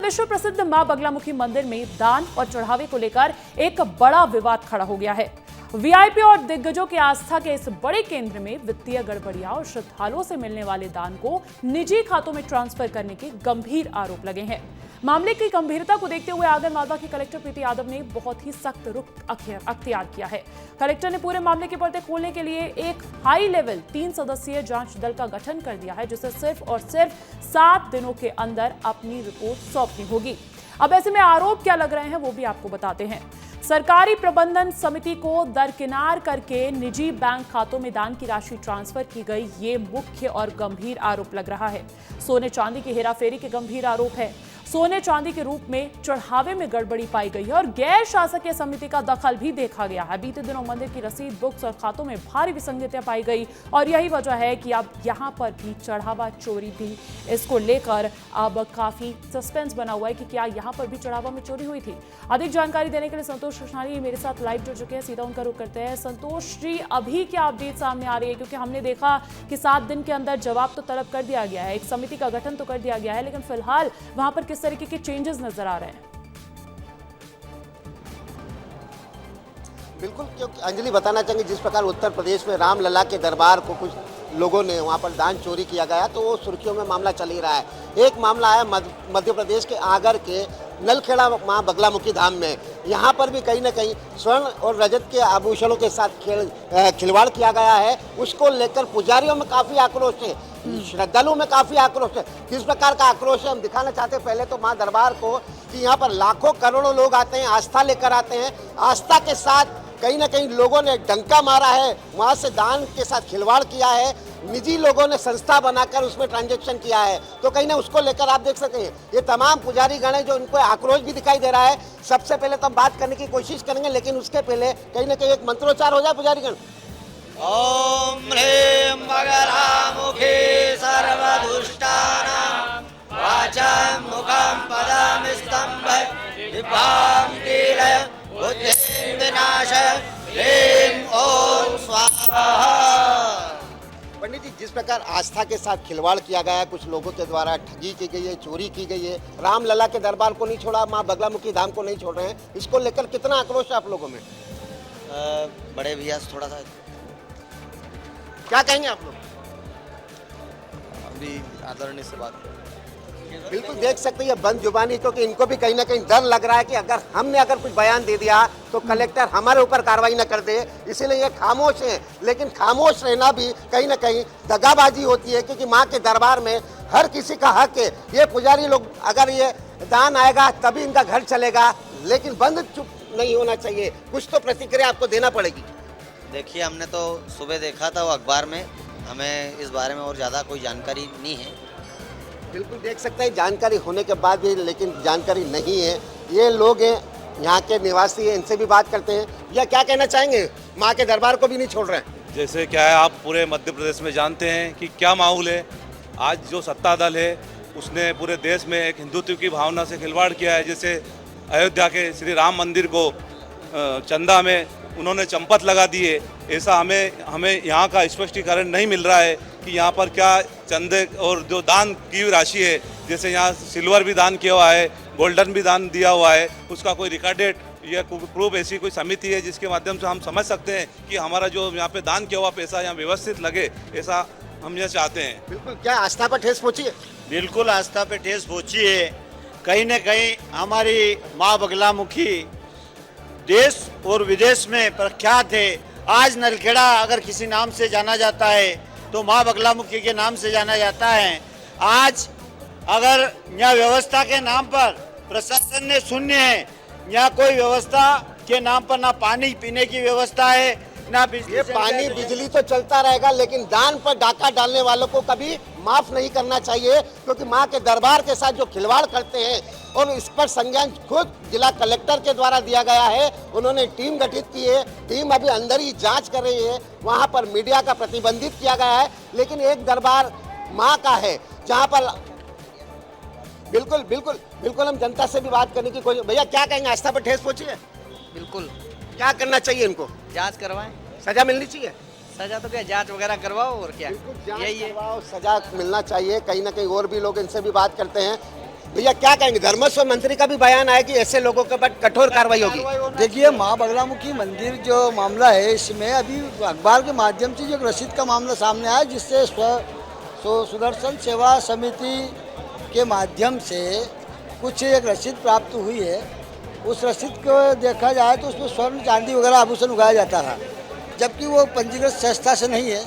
विश्व प्रसिद्ध मां बगलामुखी मंदिर में दान और चढ़ावे को लेकर एक बड़ा विवाद खड़ा हो गया है। वीआईपी और दिग्गजों की आस्था के इस बड़े केंद्र में वित्तीय गड़बड़ियां और श्रद्धालुओं से मिलने वाले दान को निजी खातों में ट्रांसफर करने के गंभीर आरोप लगे हैं। मामले की गंभीरता को देखते हुए आगर मालवा के कलेक्टर प्रीति यादव ने बहुत ही सख्त रुख अख्तियार किया है। कलेक्टर ने पूरे मामले के पर्दे खोलने के लिए एक हाई लेवल 3 सदस्यीय जांच दल का गठन कर दिया है, जिसे सिर्फ और सिर्फ 7 दिनों के अंदर अपनी रिपोर्ट सौंपनी होगी। अब ऐसे में आरोप क्या लग रहे हैं वो भी आपको बताते हैं। सरकारी प्रबंधन समिति को दरकिनार करके निजी बैंक खातों में दान की राशि ट्रांसफर की गई, ये मुख्य और गंभीर आरोप लग रहा है। सोने चांदी की हेराफेरी के गंभीर आरोप है। सोने चांदी के रूप में चढ़ावे में गड़बड़ी पाई गई है और गैर शासकीय समिति का दखल भी देखा गया है। बीते दिनों मंदिर की रसीद बुक्स और खातों में भारी विसंगतियां पाई गई और यही वजह है कि अब यहां पर भी चढ़ावा चोरी भी, इसको लेकर अब काफी सस्पेंस बना हुआ है कि क्या यहां पर भी चढ़ावा में चोरी हुई थी। अधिक जानकारी देने के लिए संतोष कृष्णानी मेरे साथ लाइव जुड़ चुके हैं, सीधा उनका रुख करते हैं। संतोष जी, अभी क्या अपडेट सामने आ रही है, क्योंकि हमने देखा कि 7 दिन के अंदर जवाब तो तलब कर दिया गया है, एक समिति का गठन तो कर दिया गया है, लेकिन फिलहाल वहां पर किस तरीके के चेंजेस नजर आ रहे हैं? बिल्कुल, क्योंकि अंजलि बताना चाहेंगे जिस प्रकार उत्तर प्रदेश में रामलला के दरबार को कुछ लोगों ने वहां पर दान चोरी किया गया, तो वो सुर्खियों में मामला चल ही रहा है। एक मामला आया मध्य प्रदेश के आगर के नलखेड़ा मां बगलामुखी धाम में। यहाँ पर भी कहीं ना कहीं स्वर्ण और रजत के आभूषणों के साथ खिलवाड़ किया गया है। उसको लेकर पुजारियों में काफ़ी आक्रोश है, श्रद्धालुओं में काफ़ी आक्रोश है। किस प्रकार का आक्रोश है हम दिखाना चाहते हैं पहले तो मां दरबार को, कि यहाँ पर लाखों करोड़ों लोग आते हैं, आस्था लेकर आते हैं। आस्था के साथ कहीं ना कहीं लोगों ने डंका मारा है, वहाँ से दान के साथ खिलवाड़ किया है, निजी लोगों ने संस्था बनाकर उसमें ट्रांजैक्शन किया है। तो कहीं ना उसको लेकर आप देख सकते हैं ये तमाम पुजारी गण है जो इनको आक्रोश भी दिखाई दे रहा है। सबसे पहले तो हम बात करने की कोशिश करेंगे, लेकिन उसके पहले कहीं ना कहीं एक मंत्रोच्चार हो जाए पुजारी गण। ओम ह्रीं बगलामुखी सर्वदुष्टानां वाचं मुखं पदं स्तंभं दिव्यां कीलय बुद्धिं विनाशय ह्रीं ओम स्वाहा। पंडित जी, जिस प्रकार आस्था के साथ खिलवाड़ किया गया है, कुछ लोगों के द्वारा ठगी की गई है, चोरी की गई है, रामलला के दरबार को नहीं छोड़ा, मां बगलामुखी धाम को नहीं छोड़ रहे हैं, इसको लेकर कितना आक्रोश है आप लोगों में? बड़े भैया से थोड़ा सा क्या कहेंगे आप लोग? अभी आदरणीय से बात बिल्कुल देख सकते हैं बंद जुबानी, क्योंकि इनको भी कहीं ना कहीं डर लग रहा है कि अगर कुछ बयान दे दिया तो कलेक्टर हमारे ऊपर कार्रवाई न कर दे, इसीलिए ये खामोश है। लेकिन खामोश रहना भी कहीं ना कहीं दगाबाजी होती है, क्योंकि माँ के दरबार में हर किसी का हक है। ये पुजारी लोग अगर ये दान आएगा तभी इनका घर चलेगा, लेकिन बंद चुप नहीं होना चाहिए। कुछ तो प्रतिक्रिया आपको देना पड़ेगी। देखिए, हमने तो सुबह देखा था वो अखबार में, हमें इस बारे में और ज़्यादा कोई जानकारी नहीं है। बिल्कुल देख सकते हैं जानकारी होने के बाद भी, लेकिन जानकारी नहीं है। ये लोग हैं, यहाँ के निवासी हैं, इनसे भी बात करते हैं। या क्या कहना चाहेंगे, माँ के दरबार को भी नहीं छोड़ रहे हैं? जैसे क्या है, आप पूरे मध्य प्रदेश में जानते हैं कि क्या माहौल है। आज जो सत्ता दल है उसने पूरे देश में एक हिंदुत्व की भावना से खिलवाड़ किया है। जैसे अयोध्या के श्री राम मंदिर को चंदा में उन्होंने चंपत लगा दिए। ऐसा हमें यहाँ का स्पष्टीकरण नहीं मिल रहा है कि यहाँ पर क्या चंदे और जो दान की राशि है, जैसे यहाँ सिल्वर भी दान किया हुआ है, गोल्डन भी दान दिया हुआ है, उसका कोई रिकॉर्डेड या प्रूफ ऐसी कोई समिति है जिसके माध्यम से हम समझ सकते हैं कि हमारा जो यहाँ पे दान किया हुआ पैसा यहाँ व्यवस्थित लगे, ऐसा हम यह चाहते हैं। बिल्कुल, क्या आस्था पर ठेस पहुँची है? बिल्कुल आस्था पे ठेस पहुँची है। कहीं न कहीं हमारी माँ बगलामुखी देश और विदेश में प्रख्यात है। आज नलखेड़ा अगर किसी नाम से जाना जाता है तो माँ बगलामुखी के नाम से जाना जाता है। आज अगर यहाँ व्यवस्था के नाम पर प्रशासन ने शून्य है, यहाँ कोई व्यवस्था के नाम पर ना पानी पीने की व्यवस्था है, ना बिजली। ये पानी बिजली तो चलता रहेगा, लेकिन दान पर डाका डालने वालों को कभी माफ नहीं करना चाहिए, क्योंकि माँ के दरबार के साथ जो खिलवाड़ करते हैं, और इस पर संज्ञान खुद जिला कलेक्टर के द्वारा दिया गया है। उन्होंने टीम गठित की है, टीम अभी अंदर ही जांच कर रही है। वहाँ पर मीडिया का प्रतिबंधित किया गया है, लेकिन एक दरबार माँ का है जहाँ पर बिल्कुल बिल्कुल बिल्कुल हम जनता से भी बात करने की कोशिश। भैया क्या कहेंगे, आस्था पर ठेस पहुँची है? बिल्कुल, क्या करना चाहिए इनको? जांच करवाएं। सजा मिलनी चाहिए? सजा तो क्या, जांच वगैरह करवाओ और क्या, बिल्कुल, जांच यही है। करवाओ, सजा मिलना चाहिए। कहीं ना कहीं और भी लोग, इनसे भी बात करते हैं। भैया क्या कहेंगे, धर्मस्व मंत्री का भी बयान आया कि ऐसे लोगों के ऊपर कठोर कार्रवाई होगी। देखिए, माँ बगलामुखी मंदिर जो मामला है, इसमें अभी अखबार के माध्यम से जो एक रसीद का मामला सामने आया, जिससे सुदर्शन सेवा समिति के माध्यम से कुछ एक रसीद प्राप्त हुई है। उस रसीद को देखा जाए तो उसमें स्वर्ण चांदी वगैरह आभूषण उगाया जाता है, जबकि वो पंजीकृत संस्था से नहीं है।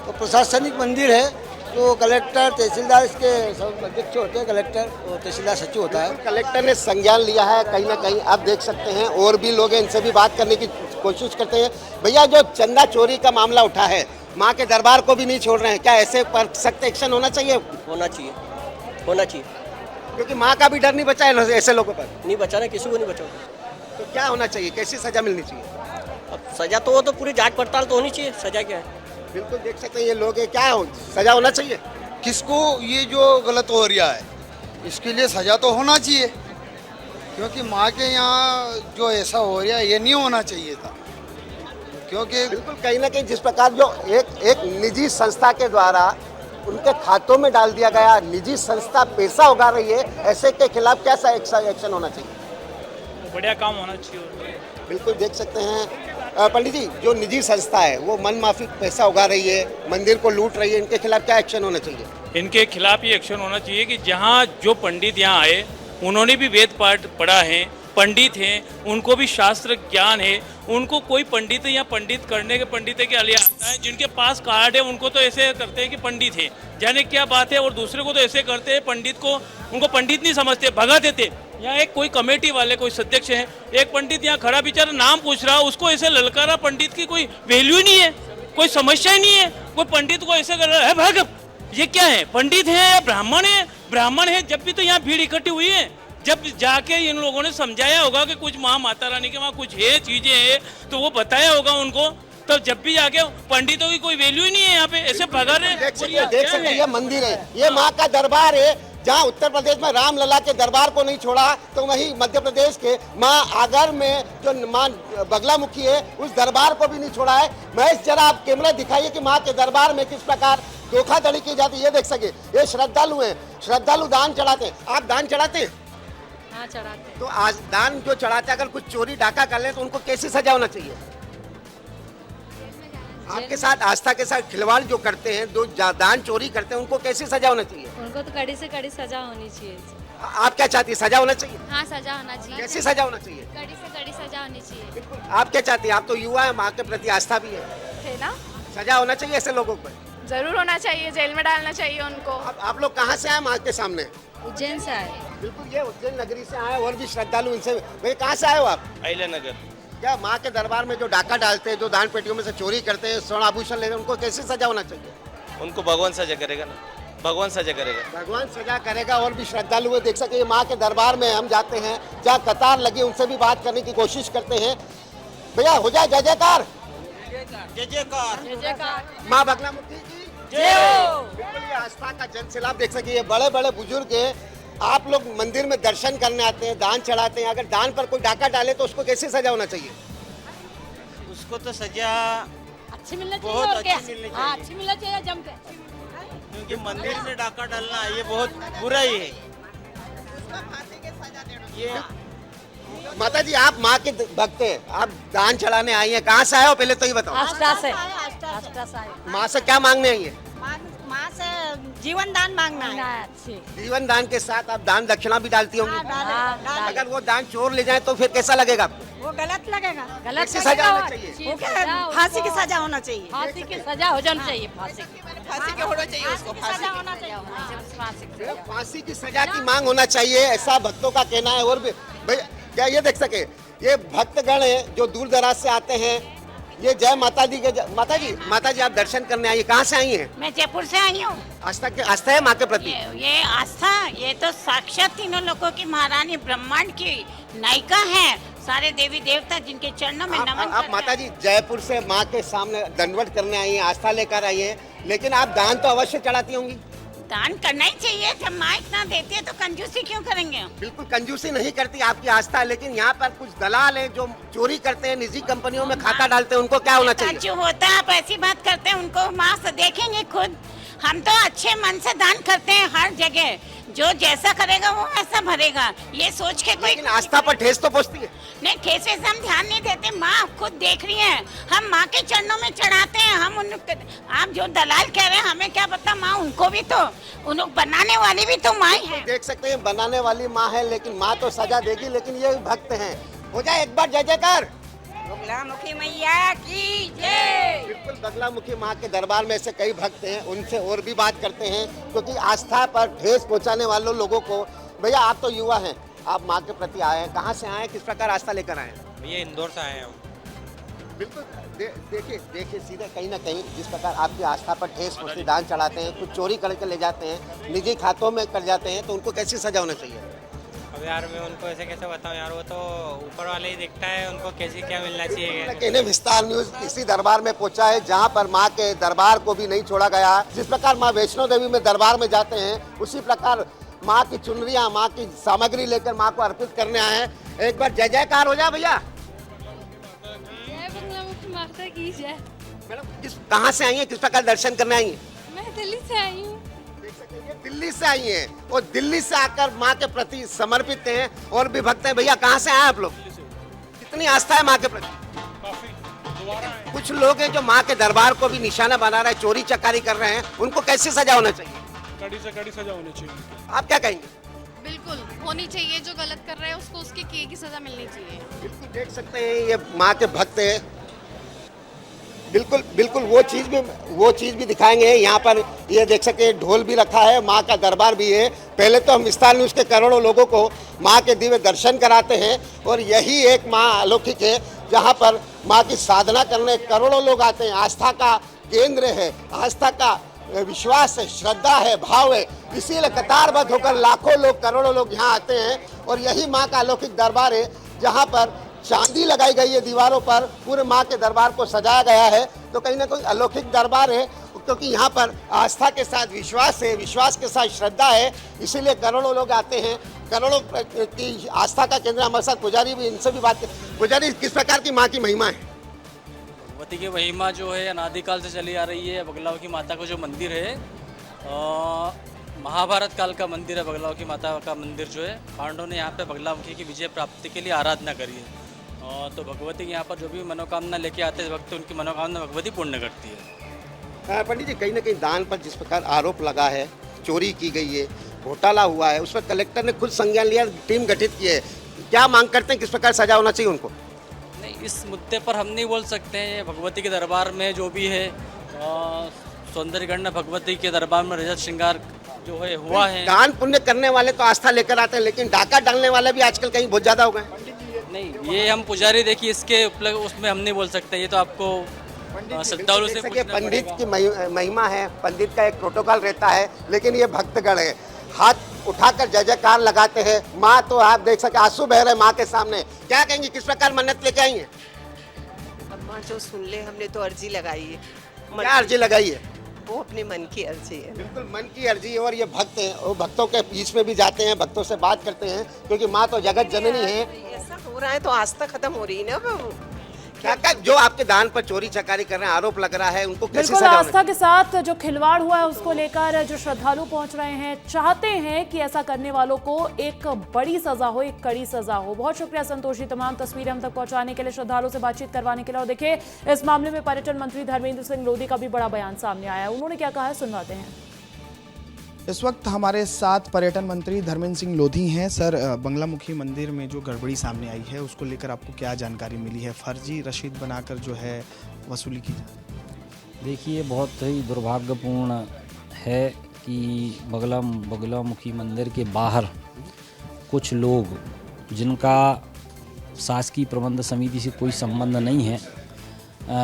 तो प्रशासनिक मंदिर है, तो कलेक्टर तहसीलदार इसके सब अध्यक्ष होते हैं, कलेक्टर और तहसीलदार सचिव होता है। कलेक्टर ने संज्ञान लिया है कहीं ना कहीं, आप देख सकते हैं और भी लोग हैं, इनसे भी बात करने की कोशिश करते हैं। भैया, जो चंदा चोरी का मामला उठा है, माँ के दरबार को भी नहीं छोड़ रहे हैं, क्या ऐसे पर सख्त एक्शन होना चाहिए? होना चाहिए, होना चाहिए, क्योंकि माँ का भी डर नहीं बचा है ऐसे लोगों पर। नहीं बचाना, किसी को नहीं बचाओ। तो क्या होना चाहिए, कैसी सजा मिलनी चाहिए? अब सजा तो वो तो पूरी जांच पड़ताल तो होनी चाहिए, सजा क्या है? बिल्कुल देख सकते हैं ये लोग हैं, क्या हो सजा होना चाहिए? किसको ये जो गलत हो रहा है इसके लिए सजा तो होना चाहिए, क्योंकि माँ के यहाँ जो ऐसा हो रहा है ये नहीं होना चाहिए था। क्योंकि बिल्कुल कहीं ना कहीं जिस प्रकार जो एक निजी संस्था के द्वारा उनके खातों में डाल दिया गया, निजी संस्था पैसा उगा रही है, ऐसे के खिलाफ कैसा एक्शन होना चाहिए? बढ़िया काम होना चाहिए। बिल्कुल देख सकते हैं पंडित जी, जो निजी संस्था है वो मन माफिक पैसा उगा रही है, मंदिर को लूट रही है, इनके खिलाफ क्या एक्शन होना चाहिए? इनके खिलाफ ये एक्शन होना चाहिए कि जहाँ जो पंडित यहाँ आए उन्होंने भी वेद पाठ पढ़ा है, पंडित हैं, उनको भी शास्त्र ज्ञान है, उनको कोई पंडित या पंडित करने के पंडित के लिए आता है, जिनके पास कार्ड है उनको तो ऐसे करते हैं कि पंडित है, जाने क्या बात है, और दूसरे को तो ऐसे करते हैं, पंडित को उनको पंडित नहीं समझते, भगा देते। यहाँ एक कोई कमेटी वाले कोई सदस्य हैं, एक पंडित यहाँ खड़ा बेचारा नाम पूछ रहा, उसको ऐसे ललकारा, पंडित की कोई वैल्यू नहीं है, कोई समस्या ही नहीं है, कोई पंडित को ऐसे कर रहा है, भाग ये क्या है, पंडित है या ब्राह्मण है? ब्राह्मण है जब भी तो यहाँ भीड़ इकट्ठी हुई है, जब जाके इन लोगों ने समझाया होगा कि कुछ वहाँ माता रानी के वहाँ कुछ है चीजें है, तो वो बताया होगा उनको, तो जब भी जाके पंडितों की कोई वैल्यू ही नहीं है यहाँ पे, ऐसे भगा रहे। देख सकते हैं ये मंदिर है, ये माँ का दरबार है, जहाँ उत्तर प्रदेश में रामलला के दरबार को नहीं छोड़ा, तो वहीं मध्य प्रदेश के माँ आगर में जो माँ बगलामुखी है उस दरबार को भी नहीं छोड़ा है। महेश, जरा आप कैमरा दिखाइए कि माँ के दरबार में किस प्रकार धोखाधड़ी की जाती है, ये देख सके। ये श्रद्धालु हैं, श्रद्धालु दान चढ़ाते हैं, आप दान चढ़ाते हैं? हाँ, चढ़ाते हैं। तो आज दान जो चढ़ाते हैं, अगर कुछ चोरी डाका कर ले तो उनको कैसी सजा होना चाहिए? आपके साथ आस्था के साथ खिलवाड़ जो करते हैं, जो दान चोरी करते हैं, उनको कैसी सजा होना चाहिए? उनको तो कड़ी से कड़ी सजा होनी चाहिए। आप क्या चाहती है, सजा होना चाहिए? हाँ, सजा होना चाहिए। कैसी सजा होना चाहिए? कड़ी से कड़ी सजा होनी चाहिए। बिल्कुल। आप क्या चाहती है? आप तो युवा है, माँ के प्रति आस्था भी है ना? सजा होना चाहिए ऐसे लोगों पर? जरूर होना चाहिए, जेल में डालना चाहिए उनको। आप लोग कहाँ से आए माँ के सामने? उज्जैन से आए। बिल्कुल, ये उज्जैन नगरी से आए और भी श्रद्धालु इनसे। भैया कहाँ से आए हो आप? अहिल्या नगर। क्या माँ के दरबार में जो डाका डालते हैं, जो दान पेटियों में से चोरी करते हैं, स्वर्ण आभूषण लेते हैं, उनको कैसी सजा होना चाहिए? उनको भगवान सजा करेगा ना, भगवान सजा करेगा, भगवान सजा करेगा। और भी श्रद्धालु है, देख सके माँ के दरबार में हम जाते हैं, जहाँ कतार लगी, उनसे भी बात करने की कोशिश करते हैं। भैया हो जाए जय जयकार, जय जयकार, जय जयकार, माँ बगलामुखी की जय हो। बिल्कुल, ये आस्था का जन सैलाब देख सके। ये बड़े बड़े बुजुर्ग हैं, आप लोग मंदिर में दर्शन करने आते हैं, दान चढ़ाते हैं, अगर दान पर कोई डाका डाले तो उसको कैसी सजा होना चाहिए? उसको तो सजा अच्छी मिलना चाहिए, बहुत और क्या? अच्छी मिलनी हाँ, चाहिए। अच्छी मिलना चाहिए जम के। क्योंकि मंदिर में डाका डालना ये बहुत बुरा ही है। ये माता जी, आप माँ के भक्त हैं, आप दान चढ़ाने आई हैं, कहाँ से आए हो पहले तो ये बताओ? आस्था से आए। माँ से क्या मांगने आई है? माँ से जीवन दान मांगना है। अच्छी जीवन दान के साथ आप दान दक्षिणा भी डालती होंगी। हाँ, अगर वो दान चोर ले जाए तो फिर कैसा लगेगा आपको? वो गलत लगेगा। गलत कैसी सजा होना चाहिए? वो क्या, फांसी की सजा होना चाहिए। फांसी की सजा हो जानी चाहिए। फांसी की होना चाहिए उसको। फांसी होना चाहिए। फांसी की सजा की मांग होना चाहिए, ऐसा भक्तों का कहना है। और भी भाई क्या ये देख सके, ये भक्तगण है जो दूर दराज से आते हैं। ये जय माता दी के माता जी आप दर्शन करने आई, कहाँ से आई हैं? मैं जयपुर से आई हूँ। आस्था है माँ के प्रति? ये आस्था, ये तो साक्षात तीनों लोगों की महारानी ब्रह्मांड की नायिका है, सारे देवी देवता जिनके चरणों में नमन आप माता जी जयपुर से माँ के सामने दंडवत करने आई हैं, आस्था लेकर आई हैं, लेकिन आप दान तो अवश्य चढ़ाती होंगी। दान करना ही चाहिए, जब माँ इतना देती है तो कंजूसी क्यों करेंगे? बिल्कुल कंजूसी नहीं करती आपकी आस्था, लेकिन यहाँ पर कुछ दलाल हैं जो चोरी करते हैं, निजी कंपनियों में खाता डालते हैं, उनको क्या होना चाहिए? जो होता है आप ऐसी बात करते हैं, उनको माँ से देखेंगे खुद। हम तो अच्छे मन से दान करते हैं हर जगह, जो जैसा करेगा वो वैसा भरेगा, ये सोच के कोई लेकिन आस्था पर ठेस तो पहुंचती है। नहीं, ठेस से हम ध्यान नहीं देते। माँ खुद देख रही है, हम माँ के चरणों में चढ़ाते हैं। हम उन आप जो दलाल कह रहे हैं हमें क्या पता, माँ उनको भी तो उन बनाने वाली भी तो माँ ही है। देख सकते हैं बनाने वाली माँ है, लेकिन माँ तो सजा देगी, लेकिन ये भक्त हैं। हो जाए एक बार जय जयकार। बगलामुखी मैया की जय। बिल्कुल, बगलामुखी माँ के दरबार में ऐसे कई भक्त हैं, उनसे और भी बात करते हैं, क्योंकि आस्था पर ठेस पहुंचाने वाले लोगों को। भैया आप तो युवा हैं, आप माँ के प्रति आए हैं, कहाँ से आए हैं, किस प्रकार आस्था लेकर आए हैं? भैया इंदौर से आए हैं हम। बिल्कुल, देखिए सीधे कहीं ना कहीं जिस प्रकार आपकी आस्था पर ठेस पहुंचती, दान चढ़ाते हैं, कुछ चोरी करके ले जाते हैं, निजी खातों में कर जाते हैं, तो उनको कैसी सजा होना चाहिए? अब यार मैं उनको ऐसे कैसे बताऊं यार, वो तो ऊपर वाले ही देखता है, उनको कैसे क्या मिलना चाहिए। कहने विस्तार न्यूज इसी दरबार में पहुंचा है जहां पर मां के दरबार को भी नहीं छोड़ा गया। जिस प्रकार मां वैष्णो देवी में दरबार में जाते हैं, उसी प्रकार मां की चुनरियां, मां की सामग्री लेकर मां को अर्पित करने आए हैं। एक बार जय जयकार हो जाए भैया। माता की जय। मैडम कहाँ से आई हैं, किस प्रकार दर्शन करने आई हैं? मैं दिल्ली से आई हूँ। दिल्ली से आई हैं और दिल्ली से आकर माँ के प्रति समर्पित हैं, और भी भक्त हैं। भैया कहाँ से आए आप लोग? कितनी आस्था है माँ के प्रति? कुछ लोग हैं जो माँ के दरबार को भी निशाना बना रहे हैं, चोरी चकारी कर रहे हैं, उनको कैसे सजा होना चाहिए? कड़ी से कड़ी सजा होनी चाहिए। आप क्या कहेंगे? बिल्कुल होनी चाहिए, जो गलत कर रहे हैं उसको उसके किए की सजा मिलनी चाहिए। बिल्कुल देख सकते हैं ये माँ के भक्त हैं। बिल्कुल वो चीज़ भी दिखाएंगे। यहाँ पर ये देख सकते हैं ढोल भी रखा है, माँ का दरबार भी है। पहले तो हम विस्तार न्यूज़ के करोड़ों लोगों को माँ के दिव्य दर्शन कराते हैं, और यही एक माँ अलौकिक है जहाँ पर माँ की साधना करने करोड़ों लोग आते हैं। आस्था का केंद्र है, आस्था का विश्वास है, श्रद्धा है, भाव है, इसीलिए कतारबद्ध होकर लाखों लोग, करोड़ों लोग यहाँ आते हैं। और यही माँ का अलौकिक दरबार है जहाँ पर चांदी लगाई गई है दीवारों पर, पूरे माँ के दरबार को सजाया गया है। तो कहीं ना कहीं अलौकिक दरबार है, क्योंकि यहाँ पर आस्था के साथ विश्वास है, विश्वास के साथ श्रद्धा है, इसीलिए करोड़ों लोग आते हैं। करोड़ों की आस्था का केंद्र। हमारे साथ पुजारी भी, इनसे भी बात करें। पुजारी, किस प्रकार की माँ की महिमा है? भगवती की महिमा जो है अनादिकाल से चली आ रही है। बगलामुखी माता का जो मंदिर है, महाभारत काल का मंदिर है। बगलामुखी माता का मंदिर जो है, पांडवों ने यहाँ पे बगलामुखी की विजय प्राप्ति के लिए आराधना करी है। तो भगवती यहाँ पर जो भी मनोकामना लेके आते हैं भक्त, उनकी मनोकामना भगवती पूर्ण करती है। पंडित जी, कहीं ना कहीं दान पर जिस प्रकार आरोप लगा है, चोरी की गई है, घोटाला हुआ है, उस पर कलेक्टर ने खुद संज्ञान लिया, टीम गठित की है, क्या मांग करते हैं, किस प्रकार सजा होना चाहिए उनको? नहीं, इस मुद्दे पर हम नहीं बोल सकते हैं। भगवती के दरबार में जो भी है, सौंदर्यगढ़ भगवती के दरबार में रजत श्रृंगार जो है हुआ है। दान पुण्य करने वाले तो आस्था लेकर आते हैं, लेकिन डाका डालने वाले भी आजकल कहीं बहुत ज्यादा हो गए। नहीं, ये हम पुजारी देखिए, इसके उसमें हम नहीं बोल सकते, ये तो आपको श्रद्धालु से पूछना पड़ेगा। पंडित की महिमा है, पंडित का एक प्रोटोकॉल रहता है, लेकिन ये भक्तगण है, हाथ उठाकर जय जयकार लगाते हैं। माँ तो आप देख सकते आंसू बह रहे माँ के सामने। क्या कहेंगे, किस प्रकार मन्नत लेके आई है? अब माँ जो सुन ले, हमने तो अर्जी लगाई है। क्या अर्जी लगाई है? वो अपने मन की अर्जी है। बिल्कुल मन की अर्जी है। और ये भक्त हैं, वो भक्तों के बीच में भी जाते हैं, भक्तों से बात करते हैं, क्योंकि माँ तो जगत जननी है। ऐसा हो रहा है तो आस्था खत्म हो रही है ना। अब क्या जो आपके दान पर चोरी चकारी कर रहे हैं, आरोप लग रहा है, उनको कैसे बिल्कुल सजा होना आस्था के साथ जो खिलवाड़ हुआ है उसको लेकर जो श्रद्धालु पहुंच रहे हैं, चाहते हैं कि ऐसा करने वालों को एक बड़ी सजा हो, एक कड़ी सजा हो। बहुत शुक्रिया संतोष जी, तमाम तस्वीरें हम तक पहुंचाने के लिए, श्रद्धालुओं से बातचीत करवाने के लिए। और देखिए, इस मामले में पर्यटन मंत्री धर्मेंद्र सिंह लोधी का भी बड़ा बयान सामने आया है। उन्होंने क्या कहा है, सुनवाते हैं। इस वक्त हमारे साथ पर्यटन मंत्री धर्मेंद्र सिंह लोधी हैं। सर, बगलामुखी मंदिर में जो गड़बड़ी सामने आई है उसको लेकर आपको क्या जानकारी मिली है? फर्जी रसीद बनाकर जो है वसूली की जाए। देखिए, बहुत ही दुर्भाग्यपूर्ण है कि बगलामुखी मंदिर के बाहर कुछ लोग, जिनका शासकीय प्रबंध समिति से कोई संबंध नहीं है,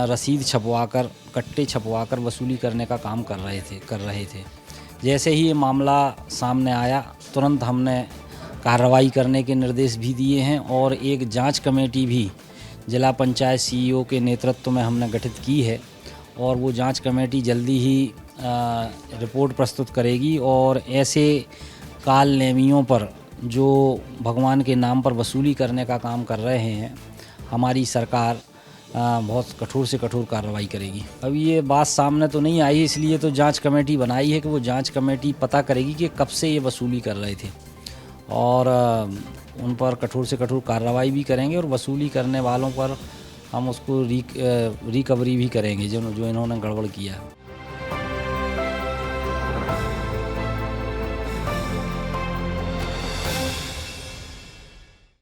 रसीद छपवाकर, कट्टे छपवाकर वसूली करने का काम कर रहे थे। जैसे ही ये मामला सामने आया, तुरंत हमने कार्रवाई करने के निर्देश भी दिए हैं, और एक जांच कमेटी भी जिला पंचायत सीईओ के नेतृत्व में हमने गठित की है, और वो जांच कमेटी जल्दी ही रिपोर्ट प्रस्तुत करेगी। और ऐसे काल नेमियों पर जो भगवान के नाम पर वसूली करने का काम कर रहे हैं, हमारी सरकार बहुत कठोर से कठोर कार्रवाई करेगी। अभी ये बात सामने तो नहीं आई, इसलिए तो जांच कमेटी बनाई है कि वो जांच कमेटी पता करेगी कि कब से ये वसूली कर रहे थे और उन पर कठोर से कठोर कार्रवाई भी करेंगे और वसूली करने वालों पर हम उसको रिकवरी भी करेंगे जो इन्होंने गड़बड़ किया।